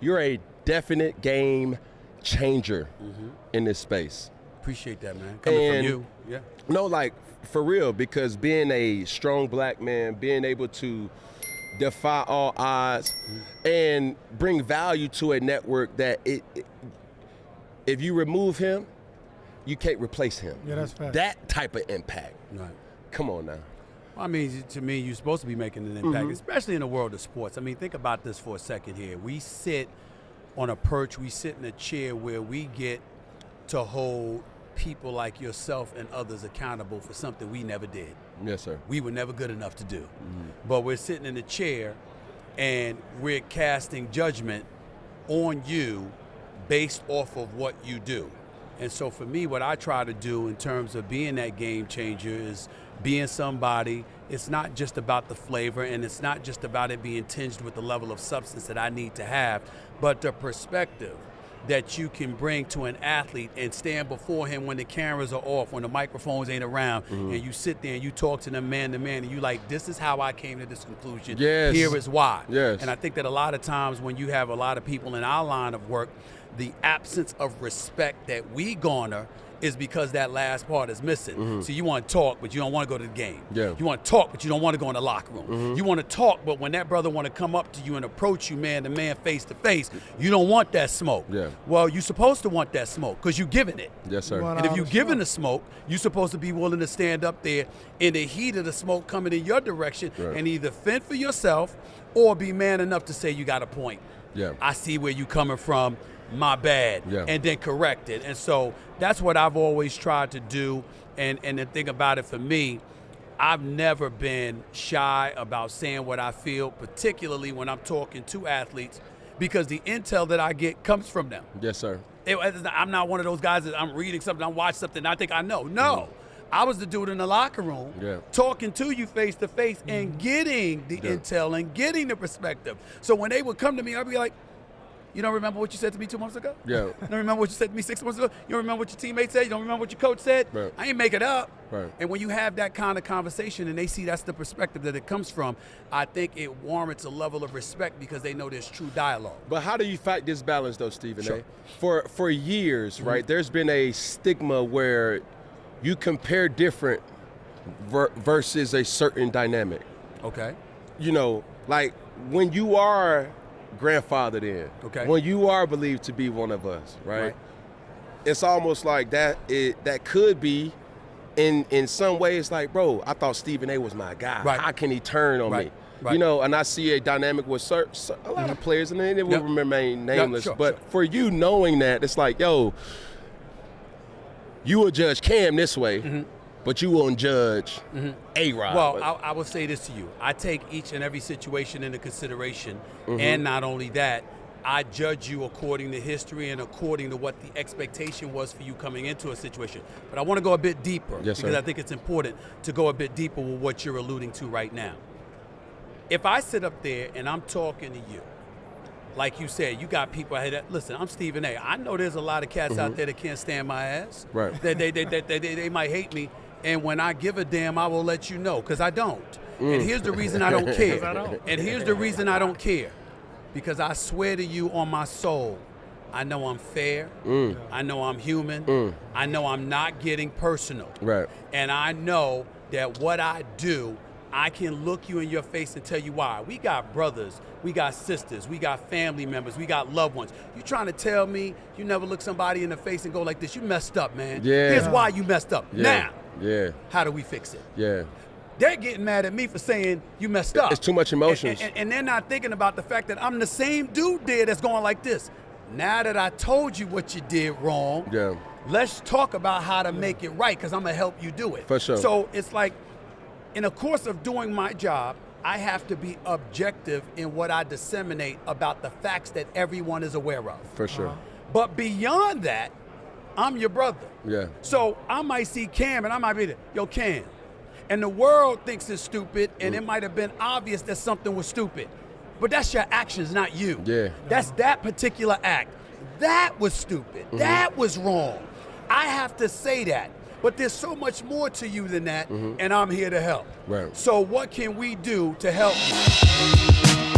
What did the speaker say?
you're a definite game changer in this space. Appreciate that, man. Coming from you. Yeah. No, like, for real, because being a strong black man, being able to defy all odds and bring value to a network that if you remove him, you can't replace him. Yeah, that's fact. That type of impact. Right. Come on now. I mean, to me, you're supposed to be making an impact, especially in the world of sports. I mean, think about this for a second here. We sit on a perch, we sit in a chair where we get to hold people like yourself and others accountable for something we never did. Yes, sir. We were never good enough to do. But we're sitting in a chair and we're casting judgment on you based off of what you do. And so for me, what I try to do in terms of being that game changer is being somebody. It's not just about the flavor, and it's not just about it being tinged with the level of substance that I need to have, but the perspective that you can bring to an athlete and stand before him when the cameras are off, when the microphones ain't around, and you sit there and you talk to them man to man, and you like, this is how I came to this conclusion. Yes. Here is why. Yes. And I think that a lot of times when you have a lot of people in our line of work, the absence of respect that we garner is because that last part is missing. So you want to talk, but you don't want to go to the game. Yeah. You want to talk, but you don't want to go in the locker room. You want to talk, but when that brother want to come up to you and approach you man to man, face to face, you don't want that smoke. Yeah. Well, you're supposed to want that smoke because you're giving it. Yes, sir. Well, And if you're giving the smoke, you're supposed to be willing to stand up there in the heat of the smoke coming in your direction and either fend for yourself or be man enough to say you got a point. Yeah. I see where you coming from. My bad, Yeah. and then correct it. And so that's what I've always tried to do. And the thing about it for me, I've never been shy about saying what I feel, particularly when I'm talking to athletes, because the intel that I get comes from them. Yes, sir. I'm not one of those guys that I'm reading something, I'm watching something, and I think I know. No. I was the dude in the locker room talking to you face to face and getting the intel and getting the perspective. So when they would come to me, I'd be like, you don't remember what you said to me 2 months ago? Yeah. You don't remember what you said to me 6 months ago? You don't remember what your teammate said? You don't remember what your coach said? Right. I ain't make it up. Right. And when you have that kind of conversation and they see that's the perspective that it comes from, I think it warrants a level of respect because they know there's true dialogue. But how do you fight this balance, though, Stephen Sure. A? For years, right, there's been a stigma where you compare different versus a certain dynamic. Okay. You know, like when you are grandfathered in, when you are believed to be one of us, right? It's almost like that could be in some ways like, bro, I thought Stephen A was my guy. Right. How can he turn on me? Right. You know, and I see a dynamic with a lot of players, and they will remain nameless. But for you knowing that, it's like, yo, you will judge Cam this way, but you won't judge A-Rod. Well, I will say this to you. I take each and every situation into consideration, and not only that, I judge you according to history and according to what the expectation was for you coming into a situation. But I want to go a bit deeper because I think it's important to go a bit deeper with what you're alluding to right now. If I sit up there and I'm talking to you, like you said, you got people ahead. Listen, I'm Stephen A. I know there's a lot of cats out there that can't stand my ass. Right. They might hate me. And when I give a damn, I will let you know, because I don't. And here's the reason I don't care. And here's the reason I don't care. Because I swear to you on my soul, I know I'm fair. I know I'm human. I know I'm not getting personal. Right. And I know that what I do, I can look you in your face and tell you why. We got brothers, we got sisters, we got family members, we got loved ones. You trying to tell me you never look somebody in the face and go like this, you messed up, man. Yeah. Here's why you messed up. Now. Yeah. How do we fix it? Yeah. They're getting mad at me for saying you messed up. It's too much emotions. And they're not thinking about the fact that I'm the same dude there that's going like this. Now that I told you what you did wrong, let's talk about how to make it right, because I'm going to help you do it. For sure. So it's like, in the course of doing my job, I have to be objective in what I disseminate about the facts that everyone is aware of. For sure. But beyond that, I'm your brother. Yeah. So I might see Cam and I might be there, yo, Cam. And the world thinks it's stupid, and it might have been obvious that something was stupid. But that's your actions, not you. Yeah. That's that particular act. That was stupid. That was wrong. I have to say that. But there's so much more to you than that, and I'm here to help. Right. So what can we do to help you?